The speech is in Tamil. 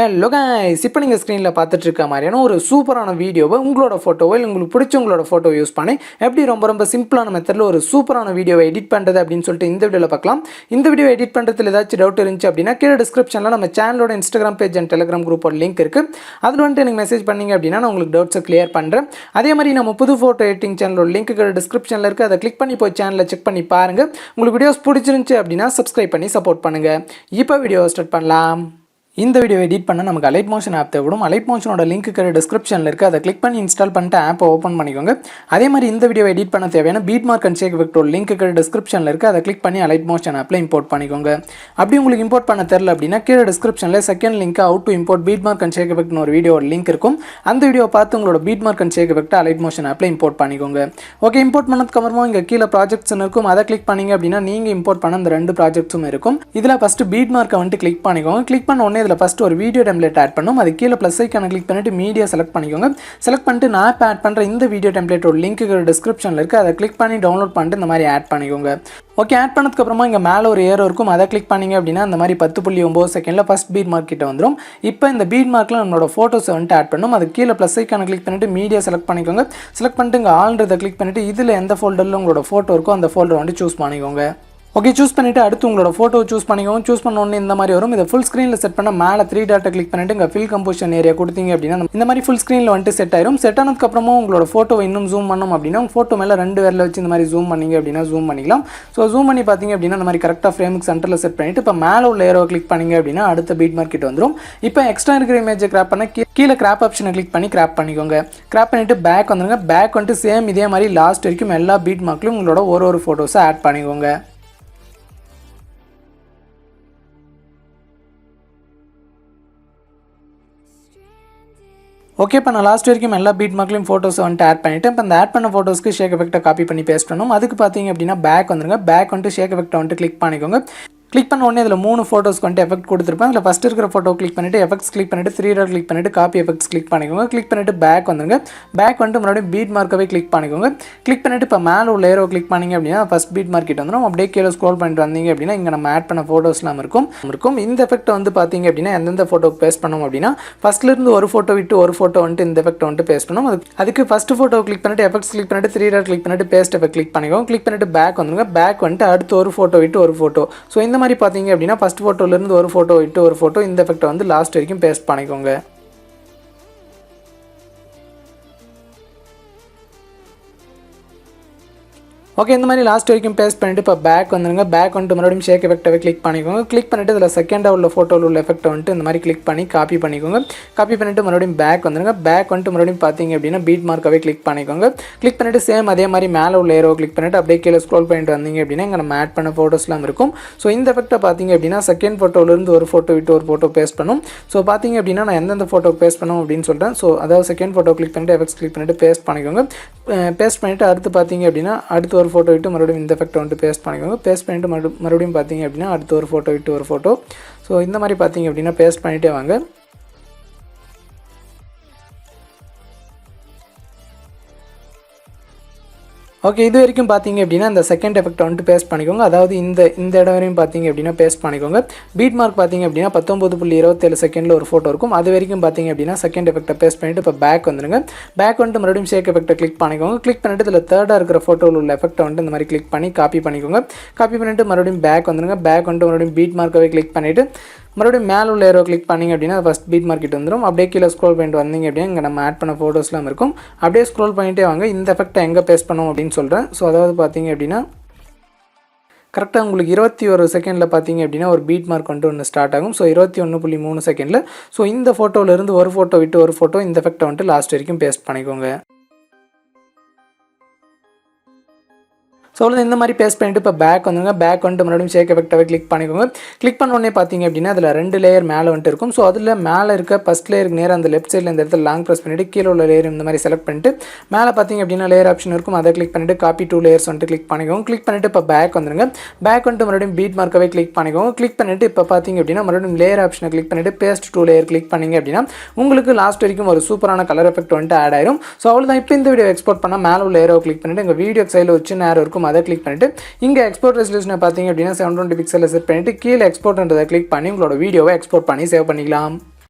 ஹலோ गाइस இப்போ நீங்க ஸ்கிரீன்ல பார்த்துட்டு இருக்க மாதிரியான ஒரு சூப்பரான வீடியோவை உங்களோட போட்டோவை உங்களுக்கு பிடிச்சவங்களோட போட்டோ யூஸ் பண்ணி எப்படி ரொம்ப சிம்பிளான மெத்தட்ல ஒரு சூப்பரான வீடியோவை எடிட் பண்றது அப்படினு சொல்லிட்டு இந்த வீடியோல பார்க்கலாம். இந்த வீடியோ எடிட் பண்றதுல ஏதாச்சும் டவுட் இருந்துச்சு அப்படினா கீழ டிஸ்கிரிப்ஷன்ல நம்ம சேனலோட Instagram பேஜ் and Telegram குரூப்போட லிங்க் இருக்கு. அதுல வந்து எனக்கு மெசேஜ் பண்ணீங்க அப்படினா நான் உங்களுக்கு டவுட்ஸை கிளியர் பண்றேன். அதே மாதிரி நம்ம புது போட்டோ எடிட்டிங் சேனலோட லிங்க் கீழ டிஸ்கிரிப்ஷன்ல இருக்கு. அதை கிளிக் பண்ணி போய் சேனலை செக் பண்ணி பாருங்க. உங்களுக்கு வீடியோஸ் பிடிச்சிருந்துச்சு அப்படினா Subscribe பண்ணி சப்போர்ட் பண்ணுங்க. இப்போ வீடியோ ஸ்டார்ட் பண்ணலாம். இந்த வீடியோ எடிட் பண்ண நமக்கு Alight Motion ஆப் தேவைப்படும். Alight Motionோட லிங்க் கீழ டிஸ்கிரிப்ஷன்ல இருக்கு. அதை கிளிக் பண்ணி இன்ஸ்டால் பண்ணிட்டு ஆப்பை ஓபன் பண்ணிக்கோங்க. அதே மாதிரி இந்த வீடியோ எடிட் பண்ண தேவையான பீட் மார்க் அண்ட் ஷேக் எஃபெக்ட்டோட லிங்க் கீழ டிஸ்கிரிப்ஷன்ல இருக்கு. அதை கிளிக் பண்ணி Alight Motion ஆப்ல இம்போர்ட் பண்ணிக்கோங்க. அப்படி உங்களுக்கு இம்போர்ட் பண்ண தெரியல அப்படினா கீழ டிஸ்கிரிப்ஷன்ல second link how to import beat mark and shake effect ஒரு வீடியோட லிங்க் இருக்கும். அந்த வீடியோ பார்த்து உங்களோட பீட் மார்க் அண்ட் ஷேக் எஃபெக்ட்டை Alight Motion ஆப்ல இம்போர்ட் பண்ணிக்கோங்க. ஓகே, இம்போர்ட் பண்ணதுக்கு அப்புறமா இங்க கீழ ப்ராஜெக்ட்ஸ் இருக்கும். அதை கிளிக் பண்ணீங்க அப்படினா நீங்க இம்போர்ட் பண்ண அந்த ரெண்டு ப்ராஜெக்ட்ஸும் இருக்கும். இதுல ஃபர்ஸ்ட் பீட் மார்க்கை வந்து கிளிக் பண்ணிக்கோங்க. கிளிக் பண்ண உடனே இதுல ஃபர்ஸ்ட் ஒரு வீடியோ டெம்ப்ளேட் ஆட் பண்ணும். அது கீழ ப்ளஸ் ஐகானை கிளிக் பண்ணிட்டு மீடியா செலக்ட் பண்ணிக்கோங்க. செலக்ட் பண்ணிட்டு நான் இப்ப ஆட் பண்ற இந்த வீடியோ டெம்ப்ளேட்டோட லிங்க் டிஸ்கிரிப்ஷன்ல இருக்கு. அதை கிளிக் பண்ணி டவுன்லோட் பண்ணிட்டு இந்த மாதிரி ஆட் பண்ணிக்கோங்க. ஓகே, ஆட் பண்ணதுக்கு அப்புறமா இங்க மேல ஒரு ஏரோ இருக்கும். அதை கிளிக் பண்ணீங்க அப்படினா அந்த மாதிரி 10.9 செகண்ட்ல ஃபர்ஸ்ட் பீட் மார்க் கிட்ட வந்துரும். இப்போ இந்த பீட் மார்க்ல நம்மளோட போட்டோஸ் வந்து ஆட் பண்ணும். அது கீழ ப்ளஸ் ஐகானை கிளிக் பண்ணிட்டு மீடியா செலக்ட் பண்ணிக்கோங்க. செலக்ட் பண்ணிட்டு இங்க ஆல்ன்றதை கிளிக் பண்ணிட்டு இதுல எந்த ஃபோல்டர்ல உங்களோட போட்டோ இருக்கோ அந்த ஃபோல்டர் வந்து சூஸ் பண்ணிக்கோங்க. ஓகே, சூஸ் பண்ணிட்டு அடுத்து உங்களோட போட்டோ சூஸ் பண்ணிக்கோங்க. சூஸ் பண்ண உடனே இந்த மாதிரி வரும். இதை ஃபுல் ஸ்க்ரீனில் செட் பண்ண மேலே 3 டாட்டை கிளிக் பண்ணிட்டு இங்கே ஃபில் கம்போசிஷன் ஏரியா கொடுத்தீங்க அப்படின்னா இந்த மாதிரி ஃபுல் ஸ்க்ரீனில் வந்துட்டு செட் ஆயிரும். செட் ஆனதுக்கு அப்புறமா உங்களோட போட்டோவை இன்னும் ஜூம் பண்ணோம் அப்படின்னா உங்கள் போட்டோ மேலே 2 விரல வச்சு இந்த மாதிரி ஜூம் பண்ணீங்க அப்படின்னா ஜூம் பண்ணிக்கலாம். ஸோ ஜூம் பண்ணி பார்த்தீங்க அப்படின்னா இந்த மாதிரி கரெக்டாக ஃப்ரேமுக்கு சென்டரில் செட் பண்ணிட்டு இப்போ மேலே உள்ள ஏரோ கிளிக் பண்ணீங்க அப்படின்னா அடுத்த பீட் மார்க்கெட் வந்துடும். இப்போ எக்ஸ்ட்ரா இருக்கிற இமேஜை கிராப் பண்ண கீழே கிராப் ஆப்ஷனை கிளிக் பண்ணி கிராப் பண்ணிக்கோங்க. கிராப் பண்ணிட்டு பேக் வந்துருங்க. பேக் வந்துட்டு சேம் இதே மாதிரி லாஸ்ட் வரைக்கும் எல்லா பீட் மார்க்லையும் உங்களோட ஒரு ஃபோட்டோஸை ஆட் பண்ணிக்கோங்க. ஓகே, இப்போ நான் லாஸ்ட் வரைக்கும் எல்லா பீட் மார்க்லையும் ஃபோட்டோஸ் வந்துட்டு ஆட் பண்ணிவிட்டு இப்போ அந்த ஆட் பண்ண ஃபோட்டோஸ்க்கு ஷேக் எஃபெக்ட்டை காப்பி பண்ணி பேஸ்ட் பண்ணணும். அதுக்கு பார்த்தீங்க அப்படின்னா பேக் வந்துருங்க. பேக் வந்துட்டு ஷேக் எஃபெக்ட்டை வந்துட்டு கிளிக் பண்ணிக்கோங்க. கிளிக் பண்ண உடனே இதில் 3 ஃபோட்டோஸ்க்கு வந்துட்டு எஃபெக்ட் கொடுத்துருப்பேன். அதில் ஃபஸ்ட் இருக்கிற ஃபோட்டோ கிளிக் பண்ணிட்டு எஃபெக்ட்ஸ் கிளிக் பண்ணிட்டு 3 டாட் கிளிக் பண்ணிட்டு காப்பி எஃபெக்ட்ஸ் கிளிக் பண்ணிக்கோங்க. கிளிக் பண்ணிட்டு பேக் வந்துருங்க. பேக் வந்துட்டு மறுபடியும் பீட் மார்க்கவே கிளிக் பண்ணிக்கோங்க. கிளிக் பண்ணிட்டு இப்போ மேலே உள்ள ஏரோ கிளிக் பண்ணிங்க அப்படின்னா ஃபஸ்ட் பீட் மார்க்கெட் வந்துடும். அப்படியே கீழே ஸ்க்ரோல் பண்ணிட்டு வந்தீங்க அப்படின்னா இங்கே நம்ம ஆட் பண்ண ஃபோட்டோஸ்லாம் இருக்கும். இந்த எஃபெக்ட்டை வந்து பார்த்தீங்க அப்படின்னா எந்தெந்த ஃபோட்டோக்கு பேஸ்ட் பண்ணோம் அப்படின்னா ஃபஸ்ட்லேருந்து ஒரு ஃபோட்டோ விட்டு ஒரு ஃபோட்டோ வந்துட்டு இந்த எஃபெக்ட் வந்துட்டு பேஸ்ட் பண்ணணும். அதுக்கு ஃபஸ்ட் ஃபோட்டோ கிளிக் பண்ணிட்டு எஃபெக்ட்ஸ் கிளிக் பண்ணிட்டு 3 டாட் கிளிக் பண்ணிட்டு பேஸ்ட் எஃபெக்ட் கிளிக் பண்ணிக்கோங்க. கிளிக் பண்ணிட்டு பேக் வந்துருங்க. பேக் வந்துட்டு அடுத்து ஒரு ஃபோட்டோ விட்டு ஒரு ஃபோட்டோ. ஸோ இந்த மாதிரி பார்த்தீங்க அப்படின்னா ஃபர்ஸ்ட் ஃபோட்டோலேருந்து ஒரு ஃபோட்டோ விட்டு ஒரு ஃபோட்டோ இந்த எஃபெக்ட்டை வந்து லாஸ்ட் வரைக்கும் பேஸ்ட் பண்ணிக்கோங்க. ஓகே, இந்த மாதிரி லாஸ்ட் வரைக்கும் பேஸ்ட் பண்ணிட்டு இப்போ பேக் வந்துருங்க. பேக் வந்துட்டு மறுபடியும் ஷேக் எஃபெக்ட்டை கிளிக் பண்ணிக்கோங்க. கிளிக் பண்ணிட்டு இதில் செகண்டாக உள்ள ஃபோட்டோவில் உள்ள எஃபெக்ட்டை வந்துட்டு இந்த மாதிரி கிளிக் பண்ணி காப்பி பண்ணிக்கோங்க. காப்பி பண்ணிட்டு மறுபடியும் பேக் வந்துருங்க. பேக் வந்துட்டு மறுபடியும் பார்த்தீங்க அப்படின்னா பீட் மார்க்காகவே கிளிக் பண்ணிக்கோங்க. கிளிக் பண்ணிட்டு சேம் அதே மாதிரி மேலே உள்ள ஏரோ கிளிக் பண்ணிட்டு அப்படியே கீழே ஸ்க்ரோல் பண்ணிட்டு வந்தீங்க அப்படின்னா இங்கே நம்ம ஆட் பண்ண ஃபோட்டோஸ்லாம் இருக்கும். ஸோ இந்த எஃபெக்ட்டை பார்த்தீங்க அப்படின்னா செகண்ட் ஃபோட்டோலேருந்து ஒரு ஃபோட்டோ விட்டு ஒரு ஃபோட்டோ பேஸ்ட் பண்ணும். ஸோ பார்த்தீங்க அப்படின்னா நான் எந்தெந்த ஃபோட்டோ பேஸ்ட் பண்ணும் அப்படின்னு சொல்கிறேன். ஸோ அதாவது செகண்ட் ஃபோட்டோ கிளிக் பண்ணிட்டு எஃபெக்ட்ஸ் கிளிக் பண்ணிட்டு பேஸ்ட் பண்ணிக்கோங்க. பேஸ்ட் பண்ணிட்டு அடுத்து பார்த்தீங்க அப்படின்னா அடுத்து ஒரு ஃபோட்டோ விட்டு மறுபடியும் இந்த எஃபெக்ட்டை வந்துட்டு பேஸ்ட் பண்ணிக்கோங்க. பேஸ்ட் பண்ணிட்டு மறுபடியும் பார்த்தீங்க அப்படின்னா அடுத்து ஒரு ஃபோட்டோ விட்டு ஒரு ஃபோட்டோ. ஸோ இந்த மாதிரி பார்த்தீங்க அப்படின்னா பேஸ்ட் பண்ணிட்டே வாங்க. ஓகே, இது வரைக்கும் பார்த்தீங்க அப்படின்னா இந்த செகண்ட் எஃபெக்ட்டை வந்துட்டு பேஸ்ட் பண்ணிக்கோங்க. அதாவது இந்த இடம் வரையும் பார்த்தீங்க அப்படின்னா பேஸ்ட் பண்ணிக்கோங்க. பீட் மார்க் பார்த்தீங்க அப்படின்னா 19.27 செகண்டில் ஒரு ஃபோட்டோ இருக்கும். அது வரைக்கும் பார்த்தீங்க அப்படின்னா செகண்ட் எஃபெக்ட்டை பேஸ்ட் பண்ணிட்டு இப்போ பேக் வந்துருங்க. பேக் வந்துட்டு மறுபடியும் ஷேக் எஃபெக்ட்டை கிளிக் பண்ணிக்கோங்க. கிளிக் பண்ணிட்டு இதில் தேர்டாக இருக்கிற ஃபோட்டோவில் உள்ள எஃபெக்ட்டை வந்துட்டு இந்த மாதிரி கிளிக் பண்ணி காப்பி பண்ணிக்கோங்க. காப்பி பண்ணிட்டு மறுபடியும் பேக் வந்துருங்க. பேக் வந்துட்டு மறுபடியும் பீட் மார்க்கவே கிளிக் பண்ணிவிட்டு மறுபடியும் மேலே உள்ள ஏரோ கிளிக் பண்ணிங்க அப்படின்னா ஃபஸ்ட் பீட் மார்க்கெட் வந்துடும். அப்படியே கீழே ஸ்க்ரோல் பண்ணிட்டு வந்தீங்க அப்படின்னா இங்கே நம்ம ஆட் பண்ண ஃபோட்டோஸ்லாம் இருக்கும். அப்படியே ஸ்க்ரோல் பண்ணிட்டே வாங்க. இந்த எஃபெக்ட்டை எங்கே பேஸ்ட் பண்ணோம் அப்படின்னு சொல்கிறேன். ஸோ அதாவது பார்த்தீங்க அப்படின்னா கரெக்டாக உங்களுக்கு 21 செகண்டில் பார்த்தீங்க அப்படின்னா ஒரு பீட் மார்க் வந்துட்டு ஒன்று ஸ்டார்ட் ஆகும். ஸோ 21.3 செகண்டில். ஸோ இந்த ஃபோட்டோவிலேருந்து ஒரு ஃபோட்டோ விட்டு ஒரு ஃபோட்டோ இந்த எஃபெக்ட்டை வந்துட்டு லாஸ்ட் வரைக்கும் பேஸ்ட் பண்ணிக்கோங்க. ஸோ இந்த மாதிரி பேஸ்ட் பண்ணிட்டு இப்போ பேக் வந்துருங்க. பேக் வந்துட்டு மறுபடியும் ஷேக் எஃபெக்ட்டாகவே கிளிக் பண்ணிக்கோங்க. கிளிக் பண்ண உடனே பார்த்தீங்க அப்படின்னா அதில் 2 லேயர் மேலே வந்துட்டு இருக்கும். ஸோ அதில் மேலே இருக்க ஃபஸ்ட் லேயருக்கு நேராக அந்த லெஃப்ட் சைடில் இந்த இடத்துல லாங் ப்ரெஸ் பண்ணிவிட்டு கீழே உள்ள லேயர் இந்த மாதிரி செலக்ட் பண்ணிட்டு மேலே பார்த்தீங்க அப்படின்னா லேயர் ஆப்ஷன் இருக்கும். அதை கிளிக் பண்ணிட்டு காப்பி 2 லேயர்ஸ் வந்துட்டு கிளிக் பண்ணிக்கோங்க. கிளிக் பண்ணிட்டு இப்போ பேக் வந்துருங்க. பேக் வந்துட்டு மறுபடியும் பீட் மார்க்காகவே கிளிக் பண்ணிக்கோங்க. கிளிக் பண்ணிட்டு இப்போ பார்த்தீங்க அப்படின்னா மறுபடியும் லேயர் ஆப்ஷனை கிளிக் பண்ணிட்டு பேஸ்ட் 2 லேயர் கிளிக் பண்ணிங்க அப்படின்னா உங்களுக்கு லாஸ்ட் வரைக்கும் ஒரு சூப்பரான கலர் எஃபெக்ட் வந்துட்டு ஆட் ஆயிரும். ஸோ அவ்வளோதான். இப்போ இந்த வீடியோ எக்ஸ்போர்ட் பண்ணால் மேலே உள்ள ஏரோ கிளிக் பண்ணிட்டு எங்கள் வீடியோ சைடில் ஒரு சின்ன ஏரோ இருக்கும். அதை கிளிக் பண்ணிட்டு இங்கே எக்ஸ்போர்ட் ரெசல்யூஷனை பார்த்தீங்க அப்படின்னா 720 பிக்சலில் செட் பண்ணிட்டு கீழே எக்ஸ்போர்ட்ன்றதை கிளிக் பண்ணி உங்களோட வீடியோவை எக்ஸ்போர்ட் பண்ணி சேவ் பண்ணிக்கலாம்.